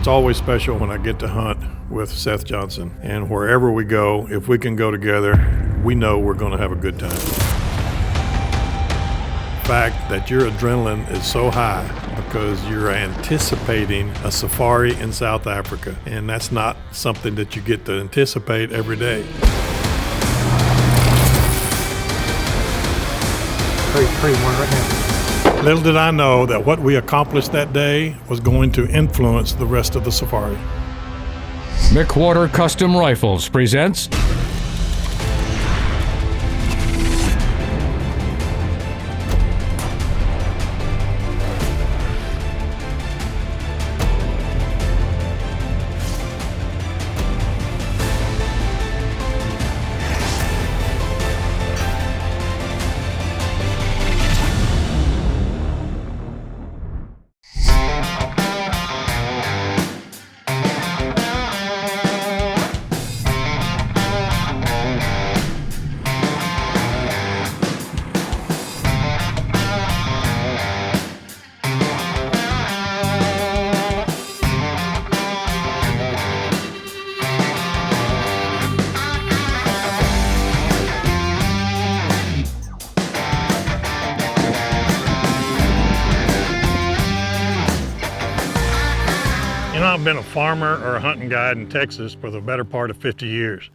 It's always special when I get to hunt with Seth Johnson. And wherever we go, if we can go together, we know we're going to have a good time. The fact that your adrenaline is so high because you're anticipating a safari in South Africa, and that's not something that you get to anticipate every day. Pretty warm right now. Little did I know that what we accomplished that day was going to influence the rest of the safari. McWhorter Custom Rifles presents I've been a farmer or a hunting guide in Texas for the better part of 50 years.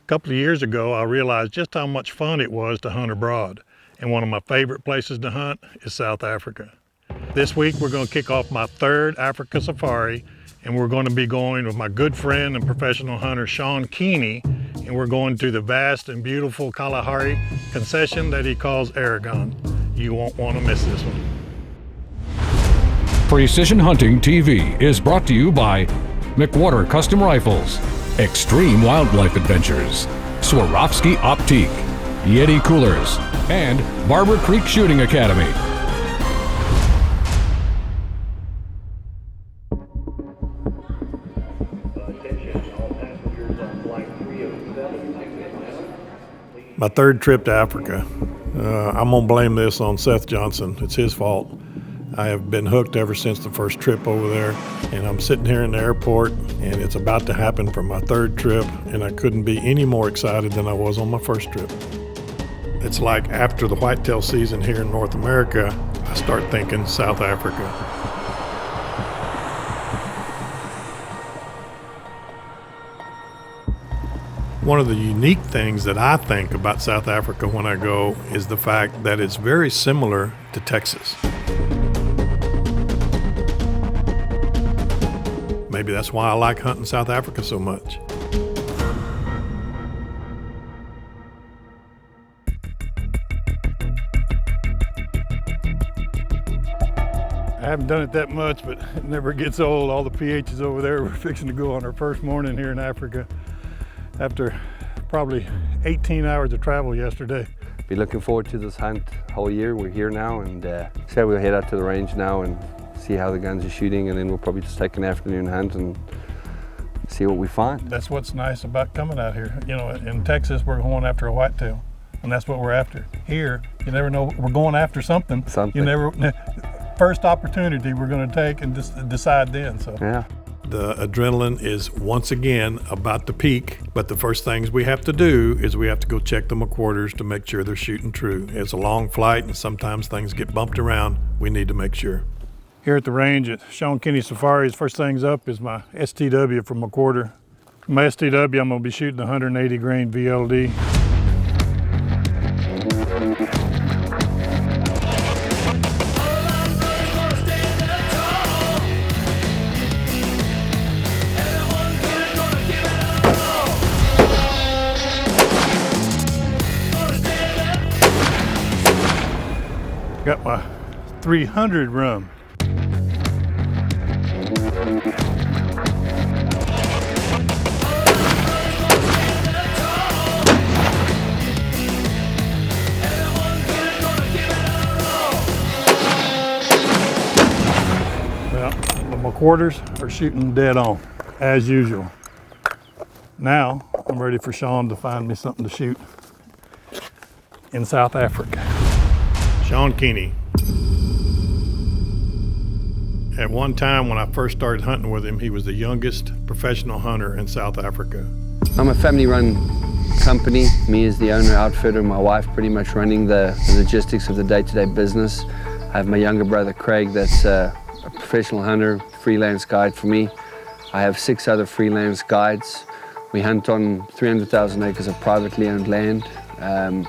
A couple of years ago, I realized just how much fun it was to hunt abroad. And one of my favorite places to hunt is South Africa. This week, we're going to kick off my third Africa safari, and we're going to be going with my good friend and professional hunter, Shaun Keeny, and we're going to the vast and beautiful Kalahari concession that he calls Aragon. You won't want to miss this one. Precision Hunting TV is brought to you by McWhorter Custom Rifles, Extreme Wildlife Adventures, Swarovski Optique, Yeti Coolers, and Barber Creek Shooting Academy. My third trip to Africa. I'm gonna blame this on Seth Johnson. It's his fault. I have been hooked ever since the first trip over there, and I'm sitting here in the airport, and it's about to happen for my third trip, and I couldn't be any more excited than I was on my first trip. It's like after the whitetail season here in North America, I start thinking South Africa. One of the unique things that I think about South Africa when I go is the fact that it's very similar to Texas. Maybe that's why I like hunting South Africa so much. I haven't done it that much, but it never gets old. All the PHs over there. We're fixing to go on our first morning here in Africa after probably 18 hours of travel yesterday. Be looking forward to this hunt whole year. We're here now, and so we'll head out to the range now and see how the guns are shooting, and then we'll probably just take an afternoon hunt and see what we find. That's what's nice about coming out here. You know, in Texas, we're going after a whitetail, and that's what we're after. Here, you never know, we're going after something. You never, first opportunity we're going to take and just decide then. So yeah. The adrenaline is once again about to peak, but the first things we have to do is we have to go check the McWhorters to make sure they're shooting true. It's a long flight, and sometimes things get bumped around. We need to make sure. Here at the range at Shaun Keeny Safaris, first things up is my STW from McWhorter. For my STW, I'm going to be shooting 180 grain VLD. Got my 300 rum. Well, the McWhorters are shooting dead on, as usual. Now, I'm ready for Shaun to find me something to shoot in South Africa. Shaun Keeny. At one time when I first started hunting with him, he was the youngest professional hunter in South Africa. I'm a family-run company. Me as the owner, outfitter, my wife pretty much running the logistics of the day-to-day business. I have my younger brother Craig that's a professional hunter, freelance guide for me. I have 6 other freelance guides. We hunt on 300,000 acres of privately owned land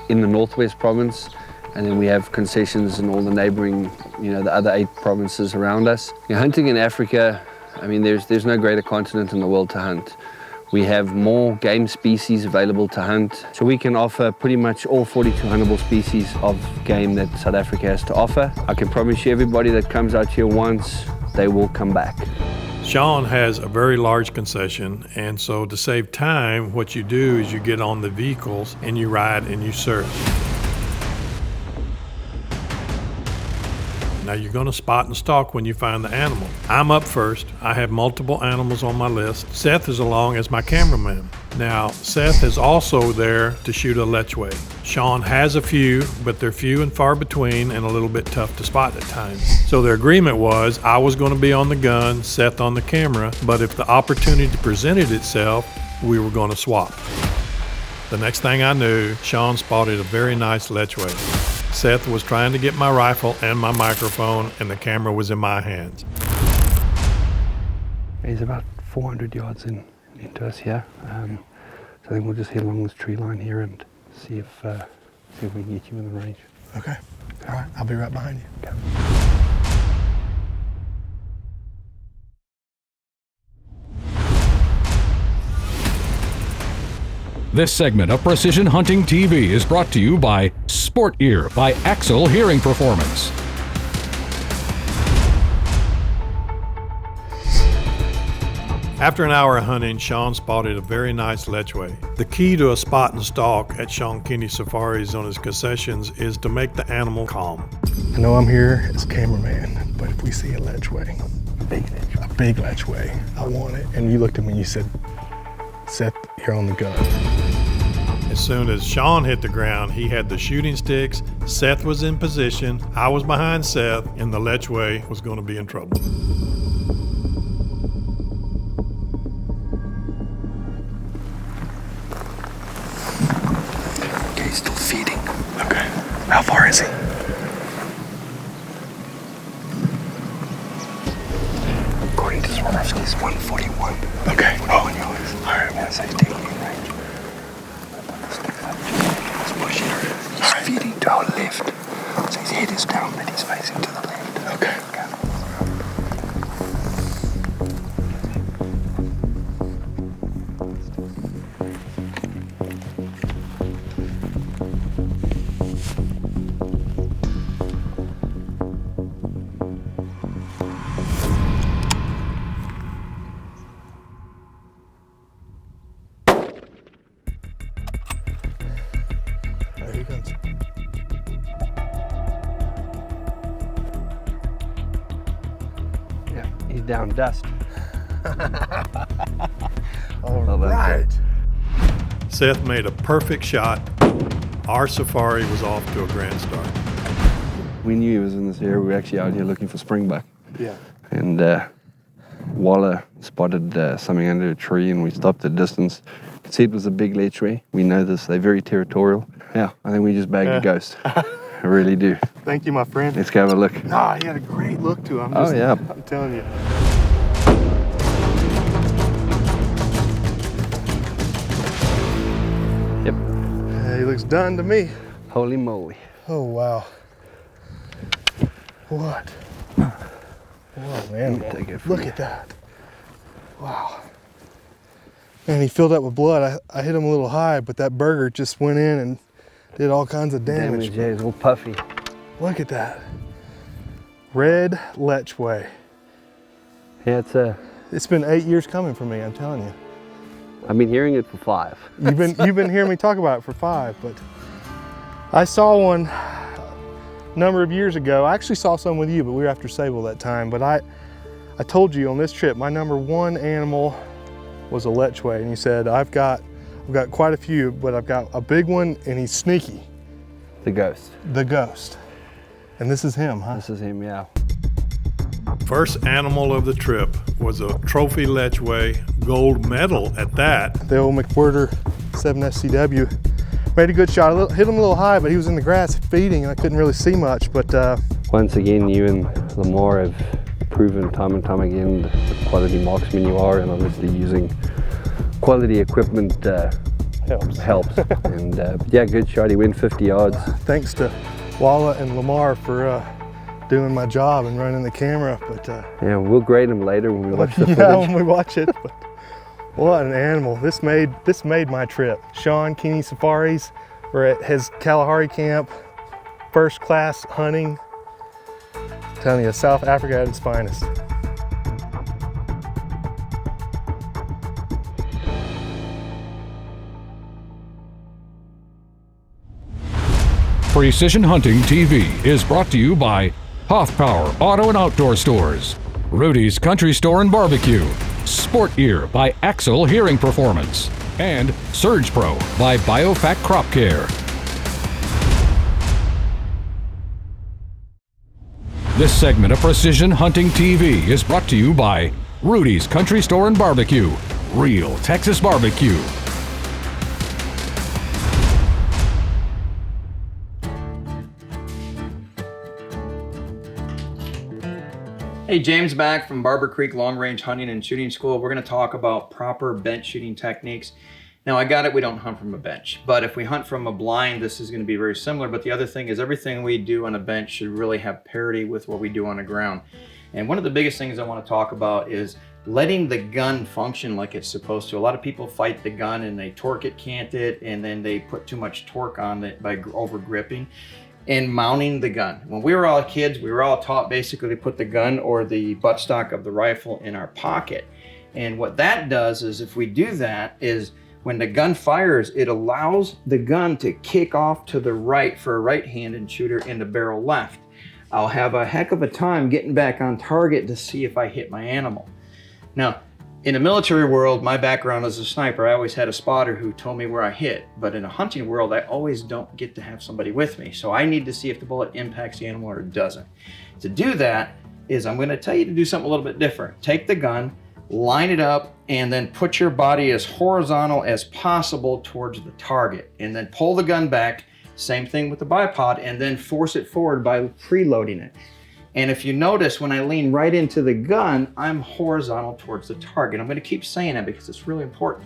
in the Northwest Province, and then we have concessions in all the neighboring, the other 8 provinces around us. Hunting in Africa, I mean, there's no greater continent in the world to hunt. We have more game species available to hunt, so we can offer pretty much all 42 huntable species of game that South Africa has to offer. I can promise you everybody that comes out here once, they will come back. Shaun has a very large concession, and so to save time, what you do is you get on the vehicles and you ride and you search. Now you're going to spot and stalk when you find the animal. I'm up first. I have multiple animals on my list. Seth is along as my cameraman. Now Seth is also there to shoot a Lechwe. Shaun has a few, but they're few and far between and a little bit tough to spot at times. So their agreement was I was going to be on the gun, Seth on the camera, but if the opportunity presented itself, we were going to swap. The next thing I knew, Shaun spotted a very nice Lechwe. Seth was trying to get my rifle and my microphone, and the camera was in my hands. He's about 400 yards into us here. So I think we'll just head along this tree line here and see if we can get you in the range. Okay. All right. I'll be right behind you. Okay. This segment of Precision Hunting TV is brought to you by Sport Ear by Axel Hearing Performance. After an hour of hunting, Shaun spotted a very nice Lechwe. The key to a spot and stalk at Shaun Keeny Safaris on his concessions is to make the animal calm. I know I'm here as cameraman, but if we see a Lechwe, a big Lechwe, I want it. And you looked at me and you said, Seth, you're on the gun. As soon as Shaun hit the ground, he had the shooting sticks, Seth was in position, I was behind Seth, and the Lechwe was going to be in trouble. Okay, he's still feeding. Okay. How far is he? According to Swarovski, he's 141. Okay. 41 yards. All right. Yeah, so he's taking in range. Let's push it. He's feeding to our left. So his head is down, but he's facing to the left. Okay. There he comes. Yeah, he's down dust. All right. Seth made a perfect shot. Our safari was off to a grand start. We knew he was in this area. We were actually out here looking for springbuck. Yeah. And Waller spotted something under a tree, and we stopped at distance. Could see it was a big Lechwe. We know this, they're very territorial. Yeah, I think we just bagged a ghost. I really do. Thank you, my friend. Let's go have a look. Nah, he had a great look to him. Oh, yeah. I'm telling you. Yep. Yeah, he looks done to me. Holy moly. Oh, wow. What? Whoa, man. Take it from Look here. at that. Wow. Man, he filled up with blood. I hit him a little high, but that burger just went in and did all kinds of damage. Yeah, he's all puffy. Look at that. Red Lechwe. Yeah, It's been 8 years coming for me, I'm telling you. I've been hearing it for 5. You've been hearing me talk about it for 5, but I saw one a number of years ago. I actually saw some with you, but we were after Sable that time. But I told you on this trip, my number 1 animal was a Lechwe, and you said, I've got quite a few, but I've got a big one, and he's sneaky. The ghost. The ghost. And this is him, huh? This is him, yeah. first animal of the trip was a trophy Lechwe, gold medal at that. The old McWhorter 7SCW. Made a good shot. Hit him a little high, but he was in the grass feeding and I couldn't really see much. But once again, you and Lamar have proven time and time again the quality marksman you are, and obviously using quality equipment helps. And yeah, good shot. He went 50 yards. Thanks to Walla and Lamar for doing my job and running the camera. But yeah, we'll grade him later when we watch the footage. Yeah, when we watch it. But what an animal. This made my trip. Shaun Keeny Safaris. We're at his Kalahari camp. First class hunting. I'm telling you, South Africa at its finest. Precision Hunting TV is brought to you by Hoff Power Auto and Outdoor Stores, Rudy's Country Store and Barbecue, Sport Ear by Axel Hearing Performance, and Surge Pro by BioFac Crop Care. This segment of Precision Hunting TV is brought to you by Rudy's Country Store and Barbecue, real Texas barbecue. Hey, James back from Barber Creek Long Range Hunting and Shooting School. We're going to talk about proper bench shooting techniques. Now, I got it, we don't hunt from a bench, but if we hunt from a blind, this is going to be very similar. But the other thing is everything we do on a bench should really have parity with what we do on the ground. And one of the biggest things I want to talk about is letting the gun function like it's supposed to. A lot of people fight the gun and they torque it, cant it, and then they put too much torque on it by over gripping. And mounting the gun. When we were all kids, we were all taught basically to put the gun or the buttstock of the rifle in our pocket. And what that does is if we do that is when the gun fires, it allows the gun to kick off to the right for a right-handed shooter and the barrel left. I'll have a heck of a time getting back on target to see if I hit my animal. Now, in the military world, my background as a sniper, I always had a spotter who told me where I hit. But in a hunting world, I always don't get to have somebody with me. So I need to see if the bullet impacts the animal or it doesn't. To do that is I'm going to tell you to do something a little bit different. Take the gun, line it up, and then put your body as horizontal as possible towards the target. And then pull the gun back, same thing with the bipod, and then force it forward by preloading it. And if you notice, when I lean right into the gun, I'm horizontal towards the target. I'm going to keep saying that because it's really important.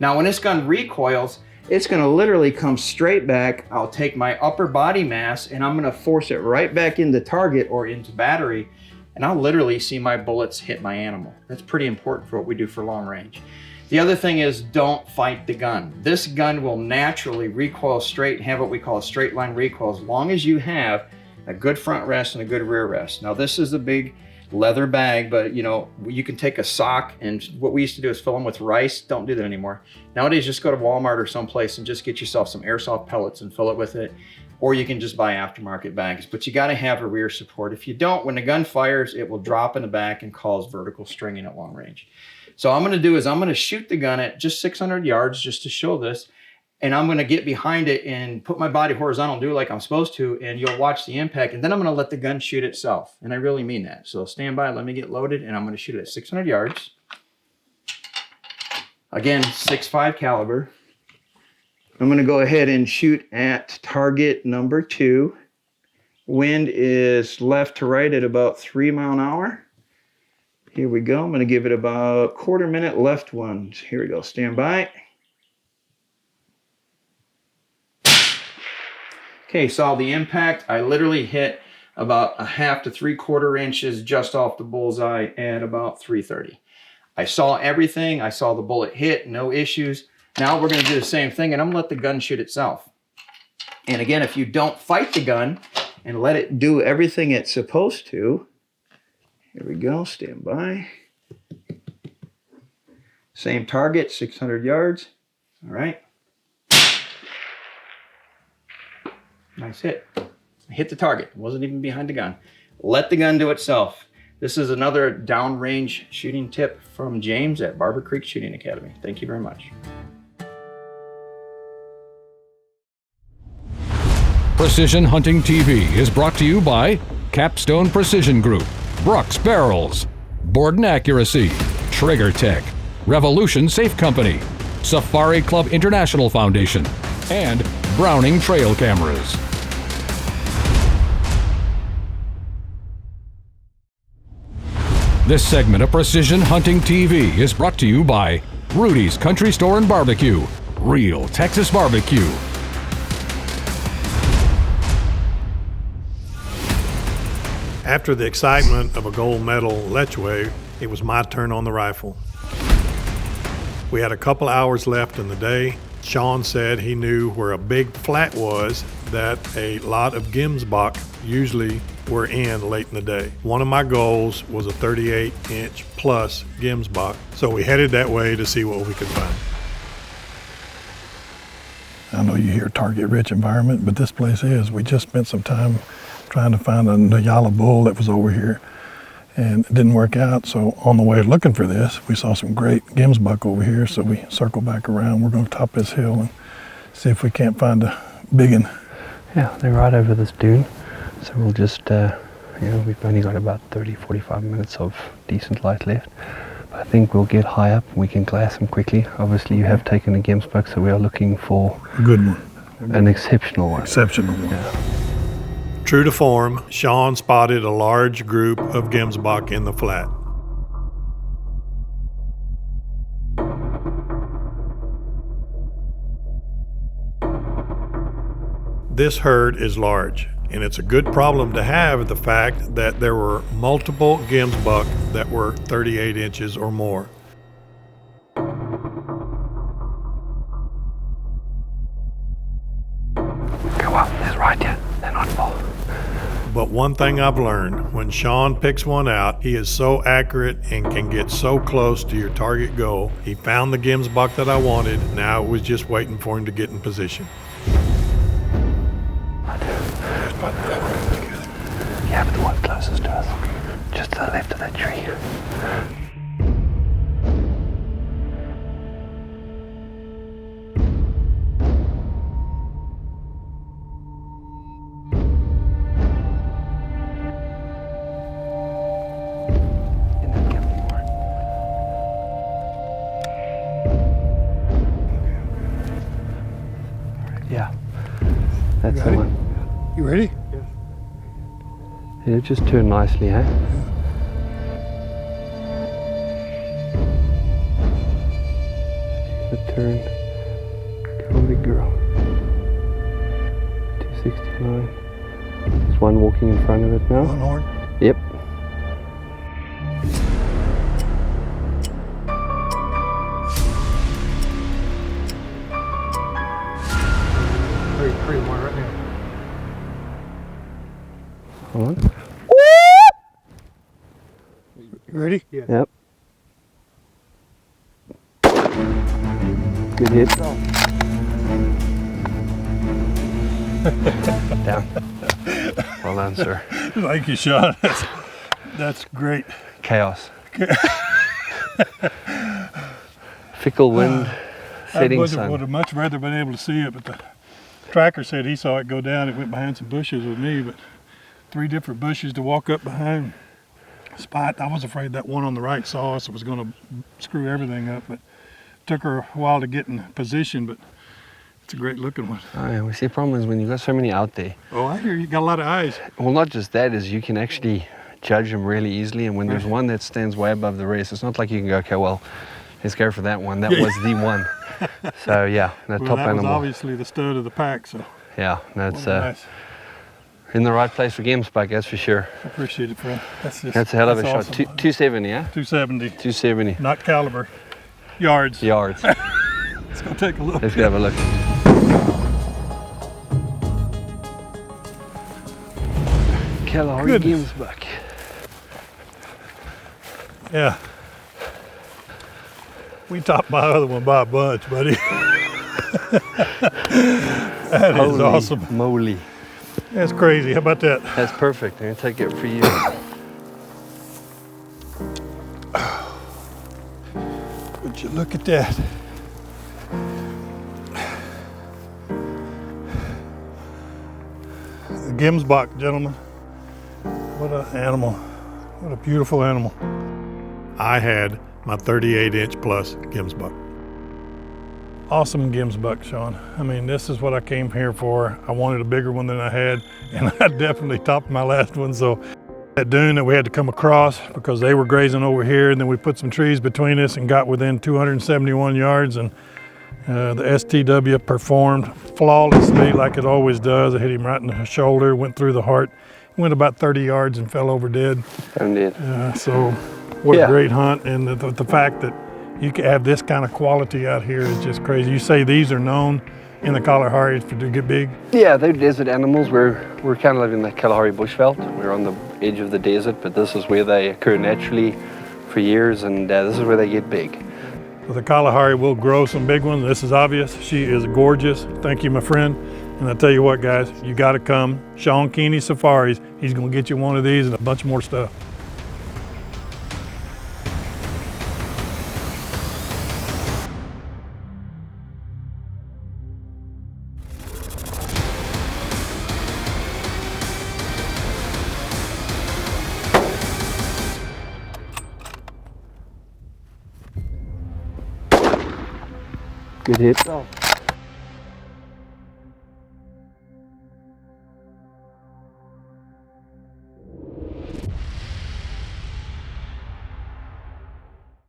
Now, when this gun recoils, it's going to literally come straight back. I'll take my upper body mass and I'm going to force it right back into target or into battery. And I'll literally see my bullets hit my animal. That's pretty important for what we do for long range. The other thing is don't fight the gun. This gun will naturally recoil straight and have what we call a straight line recoil as long as you have a good front rest and a good rear rest. Now this is a big leather bag, but you know, you can take a sock, and what we used to do is fill them with rice. Don't do that anymore. Nowadays, just go to Walmart or someplace and just get yourself some airsoft pellets and fill it with it. Or you can just buy aftermarket bags, but you gotta have a rear support. If you don't, when the gun fires, it will drop in the back and cause vertical stringing at long range. So what I'm gonna do is I'm gonna shoot the gun at just 600 yards just to show this. And I'm going to get behind it and put my body horizontal and do it like I'm supposed to, and you'll watch the impact, and then I'm going to let the gun shoot itself. And I really mean that. So stand by, let me get loaded, and I'm going to shoot it at 600 yards. Again, 6.5 caliber. I'm going to go ahead and shoot at target number 2. Wind is left to right at about 3 miles an hour. Here we go. I'm going to give it about a quarter minute left one. Here we go. Stand by. Okay, saw the impact. I literally hit about 1/2 to 3/4 inches just off the bullseye at about 330. I saw everything. I saw the bullet hit, no issues. Now we're going to do the same thing, and I'm going to let the gun shoot itself. And again, if you don't fight the gun and let it do everything it's supposed to, here we go, stand by. Same target, 600 yards. All right. Nice hit. I hit the target. Wasn't even behind the gun. Let the gun do itself. This is another downrange shooting tip from James at Barber Creek Shooting Academy. Thank you very much. Precision Hunting TV is brought to you by Capstone Precision Group, Brooks Barrels, Borden Accuracy, Traeger Tech, Revolution Safe Company, Safari Club International Foundation, and Browning Trail Cameras. This segment of Precision Hunting TV is brought to you by Rudy's Country Store and Barbecue, real Texas barbecue. After the excitement of a gold medal Lechwe, it was my turn on the rifle. We had a couple hours left in the day. Shaun said he knew where a big flat was that a lot of Gemsbok usually were in late in the day. One of my goals was a 38-inch plus Gemsbok, so we headed that way to see what we could find. I know you hear target-rich environment, but this place is. We just spent some time trying to find a Nyala bull that was over here, and it didn't work out. So on the way looking for this, we saw some great Gemsbok over here, so we circled back around. We're going to top this hill and see if we can't find a big one. Yeah, they're right over this dune. So we'll just, we've only got about 30-45 minutes of decent light left. But I think we'll get high up and we can glass them quickly. Obviously you have taken a Gemsbok, so we are looking for A good one. an exceptional one. Exceptional one. Yeah. True to form, Shaun spotted a large group of Gemsbok in the flat. This herd is large, and it's a good problem to have, the fact that there were multiple Gemsbok that were 38 inches or more. Go up, there's right here. They're not full. But one thing I've learned, when Shaun picks one out, he is so accurate and can get so close to your target goal. He found the Gemsbok that I wanted. Now it was just waiting for him to get in position. Yeah, but the one closest to us. Just to the left of that tree. Yeah, that's the one. You ready? It just turned nicely, eh? The turn. Come on, big girl. 269. There's one walking in front of it now. One horn. Yep. Pretty one right now. Hold on. You ready? Yeah. Yep. Good hit. Down. Well done, sir. Thank you, Shaun. That's great. Chaos. Fickle wind, setting would sun. have much rather been able to see it, but the tracker said he saw it go down. It went behind some bushes with me, but 3 different bushes to walk up behind. Spot. I was afraid that one on the right saw us. It was going to screw everything up, but took her a while to get in position, but it's a great looking one. Oh, yeah, we see the problem is when you've got so many out there. Oh, I hear you got a lot of eyes. Well, not just that, is you can actually judge them really easily, and when there's one that stands way above the rest, it's not like you can go, okay, well, let's go for that one. That was the one. So yeah, that Well, top that was animal. obviously the stud of the pack, so Yeah, that's nice. in the right place for Gemsbok, that's for sure. I appreciate it, friend. That's a hell of a shot. awesome. 270, yeah? 270, 270 not caliber, yards. yards. Let's go take a look. Let's go have a look. Kalahari Goodness. Gemsbok. Yeah. We topped my other one by a bunch, buddy. That is Holy awesome. moly. That's crazy. How about that? That's perfect. I'm gonna take it for you. Would you look at that? The Gemsbok, gentlemen. What an animal. What a beautiful animal. I had my 38-inch plus Gemsbok. Awesome Gemsbok, Shaun. I mean, this is what I came here for. I wanted a bigger one than I had, and I definitely topped my last one. So that dune that we had to come across because they were grazing over here, and then we put some trees between us and got within 271 yards, and the STW performed flawlessly like it always does. I hit him right in the shoulder, went through the heart, went about 30 yards and fell over dead. Indeed. So what a great hunt, and the fact that you can have this kind of quality out here is just crazy. You say these are known in the Kalahari to get big? Yeah, they're desert animals. We're kind of living in the Kalahari bushveld. We're on the edge of the desert, but this is where they occur naturally for years, and this is where they get big. So the Kalahari will grow some big ones. This is obvious. She is gorgeous. Thank you, my friend. And I tell you what, guys, you got to come. Shaun Keeny Safaris. He's going to get you one of these and a bunch more stuff. Good hit.